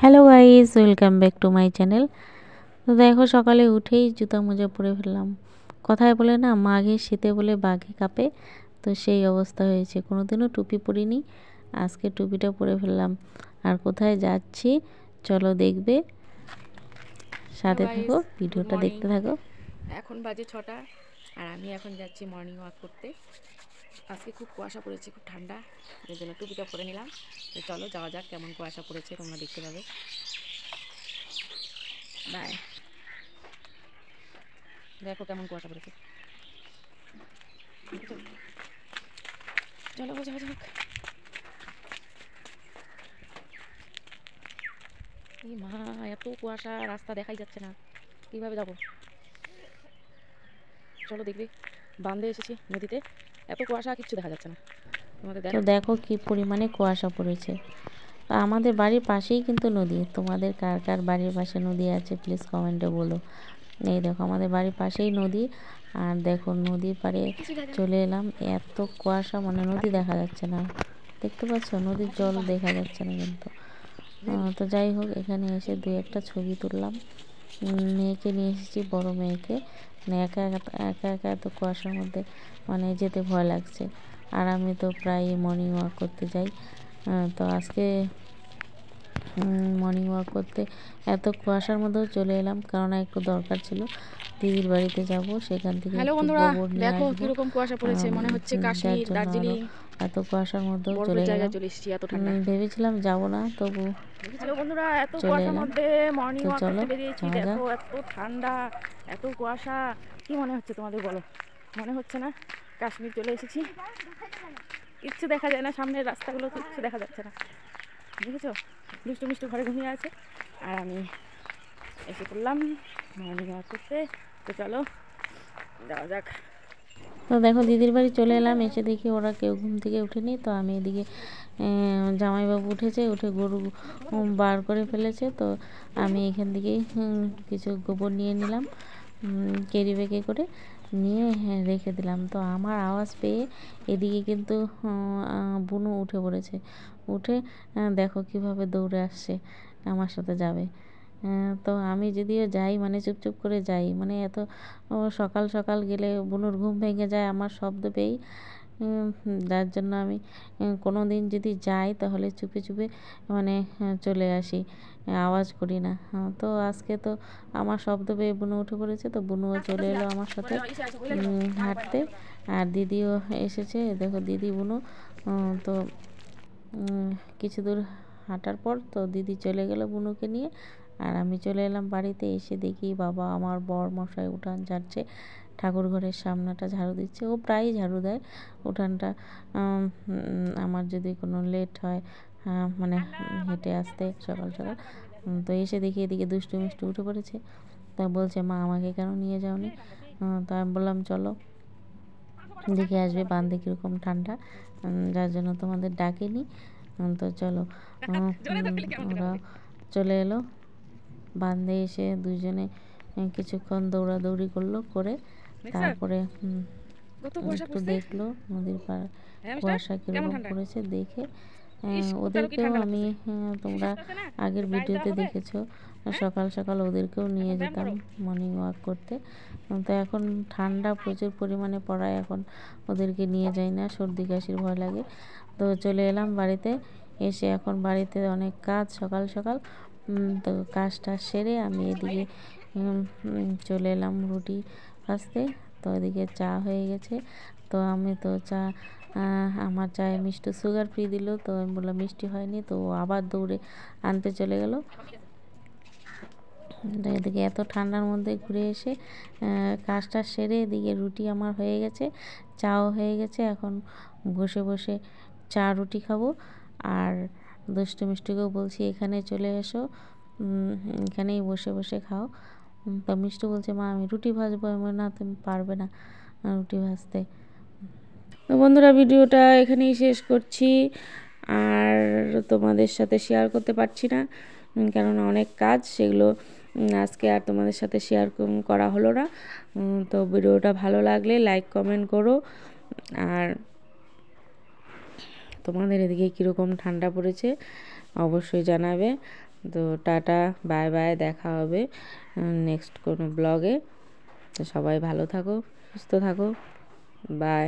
Hello guys, welcome back to my channel. তো দেখো, সকালে উঠেই জুতা মোজা পরে ফেললাম। কথায় বলে না, মাঘে শীতে বলে বাঘে কাঁপে। তো সেই অবস্থা হয়েছে। কোনোদিনও টুপি পরিনি, আজকে টুপিটা পরে ফেললাম। আর কোথায় যাচ্ছি চলো দেখবে, সাথে থাকো, ভিডিওটা দেখতে থাকো। এখন বাজে 6টা আর আমি এখন যাচ্ছি মর্নিং ওয়াক করতে। আজকে খুব কুয়াশা পড়েছে, খুব ঠান্ডা, এর জন্য টুপিটা পরে নিলাম। তো চলো যাওয়া যাক, কেমন কুয়াশা পড়েছে তোমরা দেখতে পাবে। বাই। দেখো কেমন কুয়াশা পড়েছে, চলো যাওয়া যাক। এই মা, এত কুয়াশা, রাস্তা দেখাই যাচ্ছে না, কীভাবে যাবো? চলো দেখবে, বাঁধে এসেছি নদীতে, এত কুয়াশা কিচ্ছু দেখা যাচ্ছে না। তো দেখো কি পরিমাণে কুয়াশা পড়েছে। আমাদের বাড়ির পাশেই কিন্তু নদী। তোমাদের কার কার বাড়ির পাশে নদী আছে প্লিজ কমেন্টে বলো। এই দেখো, আমাদের বাড়ির পাশেই নদী। আর দেখো, নদীর পাড়ে চলে এলাম। এত কুয়াশা, মানে নদী দেখা যাচ্ছে না। দেখতে পাচ্ছ, নদীর জল দেখা যাচ্ছে না কিন্তু। তো যাই হোক, এখানে এসে দুই একটা ছবি তুললাম। মেয়েকে নিয়ে এসেছি, বড় মেয়েকে। মানে একা একা একা একা এত কুয়াশার মধ্যে মানে যেতে ভয় লাগছে। আর আমি তো প্রায় মর্নিং ওয়াক করতে যাই। তো আজকে মর্নিং ওয়াক করতে এত কুয়াশার মধ্যেও চলে এলাম, কারণ একটু দরকার ছিল। দিদির বাড়িতে যাব, সেখান থেকে হ্যালো একটু বন্ধুরা, গোবর নিয়ে দেখো আসবো। কিরকম কুয়াশা পড়েছে, মনে হচ্ছে যার কাশ্মীর, জন্য আরও দার্জিলিং এত কুয়াশার মধ্যেও বরফের চলে জায়গায় গেলাম। চলে এসেছি, এত ঠান্ডা। ভেবেছিলাম যাব না, তবু হ্যালো বন্ধুরা, এত চলে কুয়াশার এলাম। মধ্যে মর্নিং তো ওয়াক চলো করতে বেরিয়েছি। যাওয়া যাক। দেখো এত ঠান্ডা, এত কুয়াশা, কি মনে হচ্ছে তোমাদের বলো? মনে হচ্ছে না কাশ্মীর চলে এসেছি? কিচ্ছু দেখা যায় না, সামনের রাস্তাগুলো কিচ্ছু দেখা যাচ্ছে না। দেখেছো, দুষ্টু মিষ্টু ঘরে ঘুমিয়ে আছে, আর আমি এসে পড়লাম মর্নিং ওয়াক করতে। তো চলো যাওয়া যাক। তো দেখো, দিদির বাড়ি চলে এলাম। এসে দেখি ওরা কেউ ঘুম থেকে উঠেনি। তো আমি এদিকে জামাইবাবু উঠেছে, উঠে গরু বার করে ফেলেছে। তো আমি এখান থেকেই কিছু গোবর নিয়ে নিলাম, ক্যারি ব্যাগে করে নিয়ে রেখে দিলাম। তো আমার আওয়াজ পেয়ে এদিকে কিন্তু বুনু উঠে পড়েছে। উঠে দেখো কিভাবে দৌড়ে আসছে, আমার সাথে যাবে। তো আমি যদিও যাই, মানে চুপচুপ করে যাই, মানে এত সকাল সকাল গেলে বুনুর ঘুম ভেঙে যায় আমার শব্দ পেয়েই। যার জন্য আমি কোনো দিন যদি যাই তাহলে চুপে চুপে মানে চলে আসি, আওয়াজ করি না। তো আজকে তো আমার শব্দ পেয়ে বুনু উঠে পড়েছে। তো বুনুও চলে এলো আমার সাথে হাঁটতে। আর দিদিও এসেছে, দেখো দিদি বুনু। তো কিছু দূর হাঁটার পর তো দিদি চলে গেল বুনুকে নিয়ে। আর আমি চলে এলাম বাড়িতে। এসে দেখি বাবা আমার বর মশাই উঠান ঝাড়ছে, ঠাকুর ঘরের সামনাটা ঝাড়ু দিচ্ছে। ও প্রায়ই ঝাড়ু দেয় উঠানটা। আমার যদি কোনো লেট হয়, মানে হেঁটে আসতে সকাল সকাল, তো এসে দেখি এদিকে দুষ্টু মিষ্টু উঠে পড়েছে। তা বলছে, মা আমাকে কেন নিয়ে যাওনি? তো আমি বললাম চলো দেখে আসবে বান্ধে কীরকম ঠান্ডা, যার জন্য তোমাদের ডাকিনি। তো চলো। ওরা চলে এলো বান্ধে। এসে দুজনে কিছুক্ষণ দৌড়াদৌড়ি করলো, করে তারপরে একটু দেখলো নদীর পাড় কুয়াশা কীরকম পড়েছে দেখে। ওদেরকেও আমি, তোমরা আগের ভিডিওতে দেখেছো, সকাল সকাল ওদেরকেও নিয়ে যেতাম মর্নিং ওয়াক করতে। তো এখন ঠান্ডা প্রচুর পরিমাণে পড়ায়, এখন ওদেরকে নিয়ে যাই না, সর্দি কাশির ভয় লাগে। তো চলে এলাম বাড়িতে। এসে এখন বাড়িতে অনেক কাজ সকাল সকাল। তো কাজটা সেরে আমি এদিকে চলে এলাম রুটি ভাজতে। তো এদিকে চা হয়ে গেছে। তো আমি তো চা, আমার চায়ে মিষ্টি সুগার ফ্রি দিল। তো আমি বললাম মিষ্টি হয়নি। তো আবার দৌড়ে আনতে চলে গেল। এদিকে এত ঠান্ডার মধ্যে ঘুরে এসে কাজটা সেরে এদিকে রুটি আমার হয়ে গেছে, চাও হয়ে গেছে। এখন বসে বসে চা রুটি খাবো। আর দুষ্টু মিষ্টিকেও বলছি এখানে চলে এসো, এখানেই বসে বসে খাও। তো মিষ্টি বলছে, মা আমি রুটি ভাজবো। আমি না, তুমি পারবে না রুটি ভাজতে। তো বন্ধুরা, ভিডিওটা এখানেই শেষ করছি। আর তোমাদের সাথে শেয়ার করতে পারছি না, কেননা অনেক কাজ, সেগুলো আজকে আর তোমাদের সাথে শেয়ার করা হলো না। তো ভিডিওটা ভালো লাগলে লাইক কমেন্ট করো। আর তোমাদের এদিকে কীরকম ঠান্ডা পড়েছে অবশ্যই জানাবে। তো টাটা, বাই বাই, দেখা হবে নেক্সট কোনো ব্লগে। তো সবাই ভালো থাকো, সুস্থ থাকো, বাই।